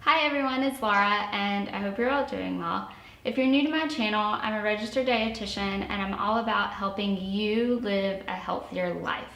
Hi everyone, it's Laura and I hope you're all doing well. If you're new to my channel, I'm a registered dietitian and I'm all about helping you live a healthier life.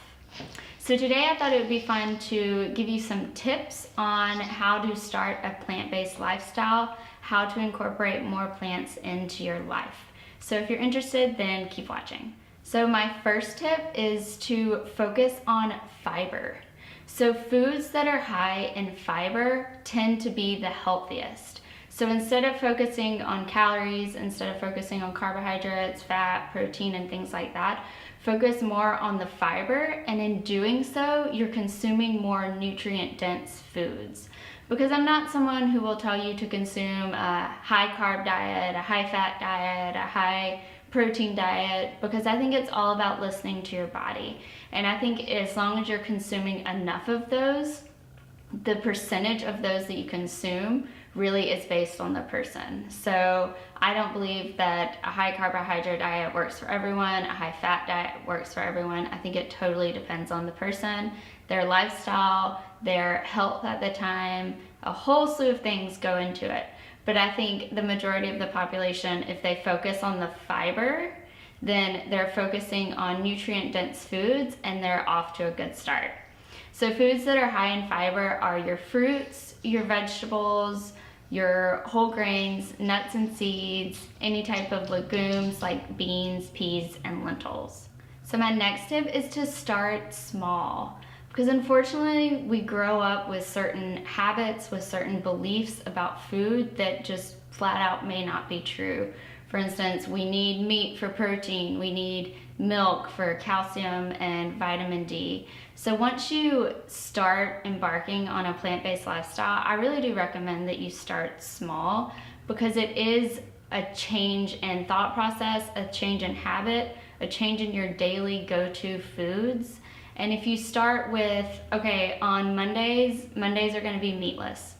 So today I thought it would be fun to give you some tips on how to start a plant-based lifestyle, how to incorporate more plants into your life. So if you're interested, then keep watching. So my first tip is to focus on fiber. So foods that are high in fiber tend to be the healthiest. So instead of focusing on calories, instead of focusing on carbohydrates, fat, protein, and things like that, focus more on the fiber, and in doing so, you're consuming more nutrient-dense foods. Because I'm not someone who will tell you to consume a high-carb diet, a high-fat diet, a high-protein diet, because I think it's all about listening to your body. And I think as long as you're consuming enough of those, the percentage of those that you consume really is based on the person. So I don't believe that a high carbohydrate diet works for everyone, a high fat diet works for everyone. I think it totally depends on the person, their lifestyle, their health at the time. A whole slew of things go into it. But I think the majority of the population, if they focus on the fiber, then they're focusing on nutrient-dense foods and they're off to a good start. So foods that are high in fiber are your fruits, your vegetables, your whole grains, nuts and seeds, any type of legumes like beans, peas, and lentils. So my next tip is to start small. Because unfortunately, we grow up with certain habits, with certain beliefs about food that just flat out may not be true. For instance, we need meat for protein, we need milk for calcium and vitamin D. So once you start embarking on a plant-based lifestyle, I really do recommend that you start small, because it is a change in thought process, a change in habit, a change in your daily go-to foods. And if you start with, okay, on Mondays are gonna be meatless.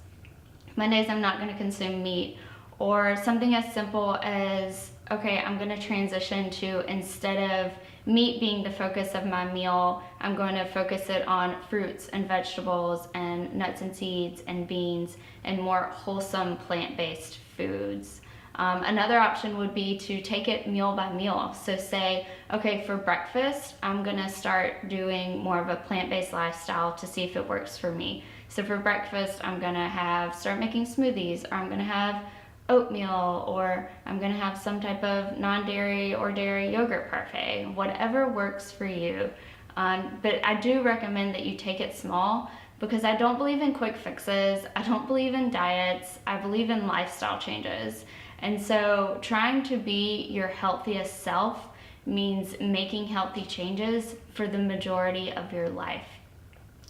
Mondays I'm not gonna consume meat. Or something as simple as, okay, I'm gonna transition to, instead of meat being the focus of my meal, I'm going to focus it on fruits and vegetables and nuts and seeds and beans and more wholesome plant-based foods. Another option would be to take it meal by meal. So say, okay, for breakfast, I'm gonna start doing more of a plant-based lifestyle to see if it works for me. So for breakfast, I'm gonna start making smoothies, or I'm gonna have oatmeal, or I'm gonna have some type of non-dairy or dairy yogurt parfait, whatever works for you. But I do recommend that you take it small, because I don't believe in quick fixes, I don't believe in diets, I believe in lifestyle changes. And so trying to be your healthiest self means making healthy changes for the majority of your life.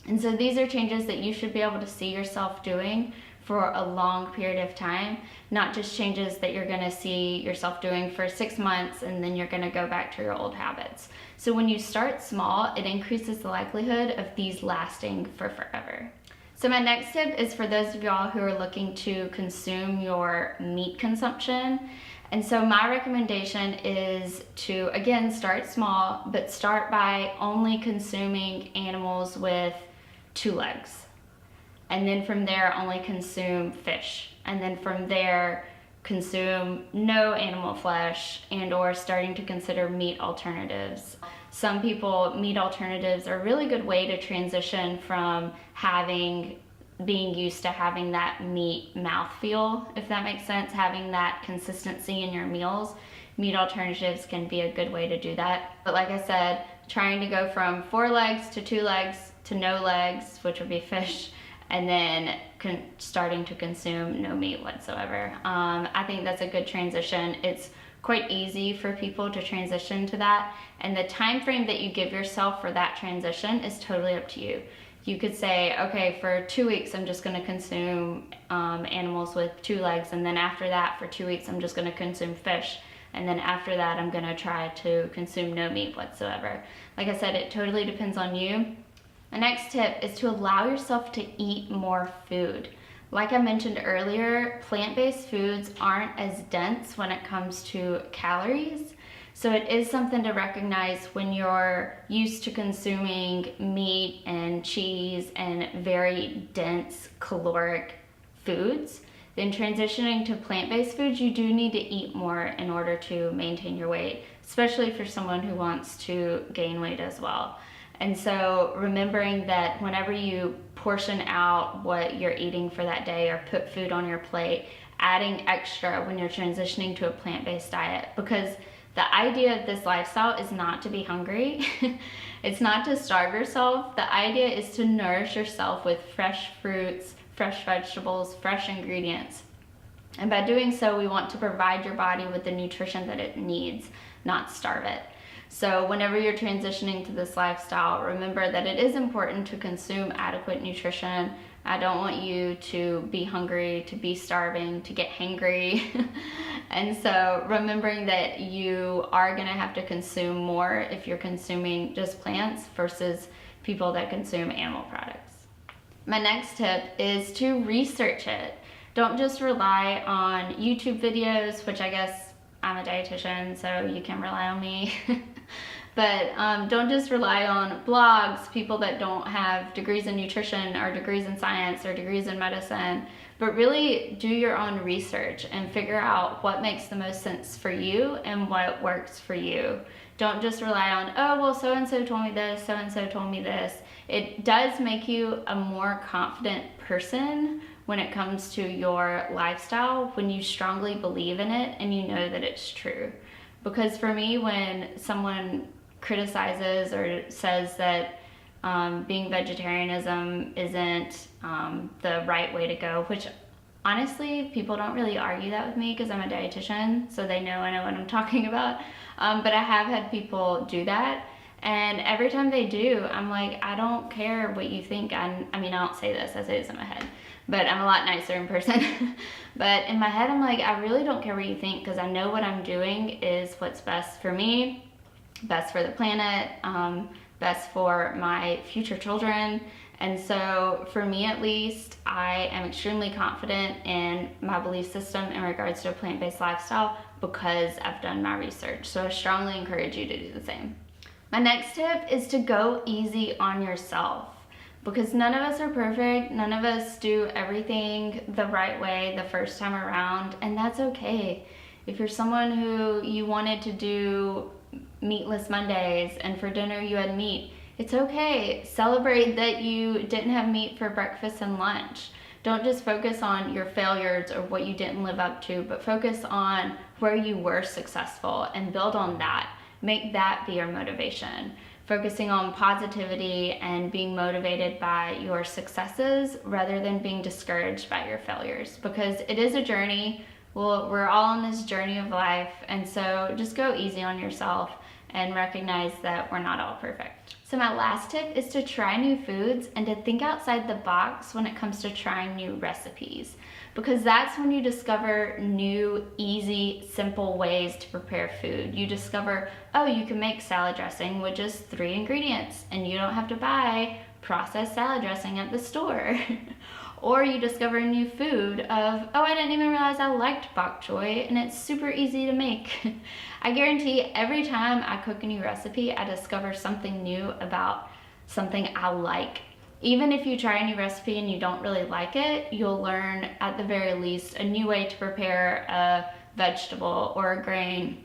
And so these are changes that you should be able to see yourself doing for a long period of time, not just changes that you're gonna see yourself doing for 6 months and then you're gonna go back to your old habits. So when you start small, it increases the likelihood of these lasting for forever. So my next tip is for those of y'all who are looking to consume your meat consumption. And so my recommendation is to, again, start small, but start by only consuming animals with 2 legs. And then from there, only consume fish. And then from there, consume no animal flesh, and or starting to consider meat alternatives. Some people, meat alternatives are a really good way to transition from being used to having that meat mouthfeel, if that makes sense, having that consistency in your meals. Meat alternatives can be a good way to do that. But like I said, trying to go from 4 legs to 2 legs to no legs, which would be fish, and then starting to consume no meat whatsoever. I think that's a good transition. It's quite easy for people to transition to that, and the time frame that you give yourself for that transition is totally up to you. You could say, okay, for 2 weeks I'm just gonna consume animals with 2 legs, and then after that for 2 weeks I'm just gonna consume fish, and then after that I'm gonna try to consume no meat whatsoever. Like I said, it totally depends on you. The next tip is to allow yourself to eat more food. Like I mentioned earlier, plant-based foods aren't as dense when it comes to calories. So it is something to recognize when you're used to consuming meat and cheese and very dense caloric foods, then transitioning to plant-based foods, you do need to eat more in order to maintain your weight, especially for someone who wants to gain weight as well. And so remembering that whenever you portion out what you're eating for that day or put food on your plate, adding extra when you're transitioning to a plant-based diet, because the idea of this lifestyle is not to be hungry. It's not to starve yourself. The idea is to nourish yourself with fresh fruits, fresh vegetables, fresh ingredients. And by doing so, we want to provide your body with the nutrition that it needs, not starve it. So whenever you're transitioning to this lifestyle, remember that it is important to consume adequate nutrition. I don't want you to be hungry, to be starving, to get hangry. And so remembering that you are gonna have to consume more if you're consuming just plants versus people that consume animal products. My next tip is to research it. Don't just rely on YouTube videos, which I guess I'm a dietitian, so you can rely on me. But don't just rely on blogs, people that don't have degrees in nutrition or degrees in science or degrees in medicine, but really do your own research and figure out what makes the most sense for you and what works for you. Don't just rely on, oh, well, so-and-so told me this, so-and-so told me this. It does make you a more confident person when it comes to your lifestyle, when you strongly believe in it and you know that it's true. Because for me, when someone criticizes or says that being vegetarianism isn't the right way to go, which honestly, people don't really argue that with me because I'm a dietitian, so they know I know what I'm talking about. But I have had people do that, and every time they do, I'm like, I don't care what you think. I mean, I don't say this, I say this in my head, but I'm a lot nicer in person. But in my head, I'm like, I really don't care what you think because I know what I'm doing is what's best for me, best for the planet, best for my future children. And so for me at least, I am extremely confident in my belief system in regards to a plant-based lifestyle because I've done my research. So I strongly encourage you to do the same. My next tip is to go easy on yourself, because none of us are perfect. None of us do everything the right way the first time around, and that's okay. If you're someone who you wanted to do meatless Mondays and for dinner you had meat, it's okay. Celebrate that you didn't have meat for breakfast and lunch. Don't just focus on your failures or what you didn't live up to, but focus on where you were successful and build on that. Make that be your motivation. Focusing on positivity and being motivated by your successes rather than being discouraged by your failures, because it is a journey. Well, we're all on this journey of life, and so just go easy on yourself and recognize that we're not all perfect. So my last tip is to try new foods and to think outside the box when it comes to trying new recipes, because that's when you discover new, easy, simple ways to prepare food. You discover, oh, you can make salad dressing with just 3 ingredients and you don't have to buy processed salad dressing at the store. Or you discover a new food of, oh, I didn't even realize I liked bok choy and it's super easy to make. I guarantee every time I cook a new recipe, I discover something new about something I like. Even if you try a new recipe and you don't really like it, you'll learn at the very least a new way to prepare a vegetable or a grain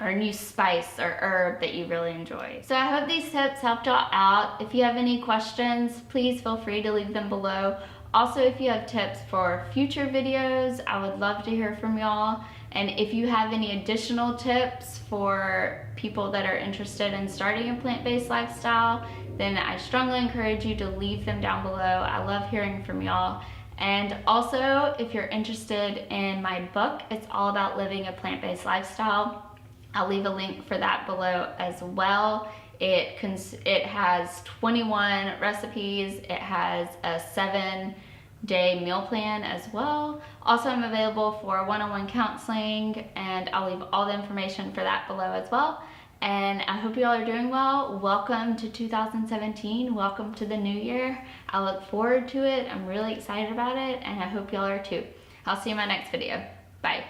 or a new spice or herb that you really enjoy. So I hope these tips helped y'all out. If you have any questions, please feel free to leave them below. Also, if you have tips for future videos, I would love to hear from y'all. And if you have any additional tips for people that are interested in starting a plant-based lifestyle, then I strongly encourage you to leave them down below. I love hearing from y'all. And also, if you're interested in my book, it's all about living a plant-based lifestyle. I'll leave a link for that below as well. It has 21 recipes. It has a 7-day meal plan as well. Also, I'm available for one-on-one counseling, and I'll leave all the information for that below as well. And I hope you all are doing well. Welcome to 2017. Welcome to the new year. I look forward to it. I'm really excited about it, and I hope y'all are too. I'll see you in my next video. Bye.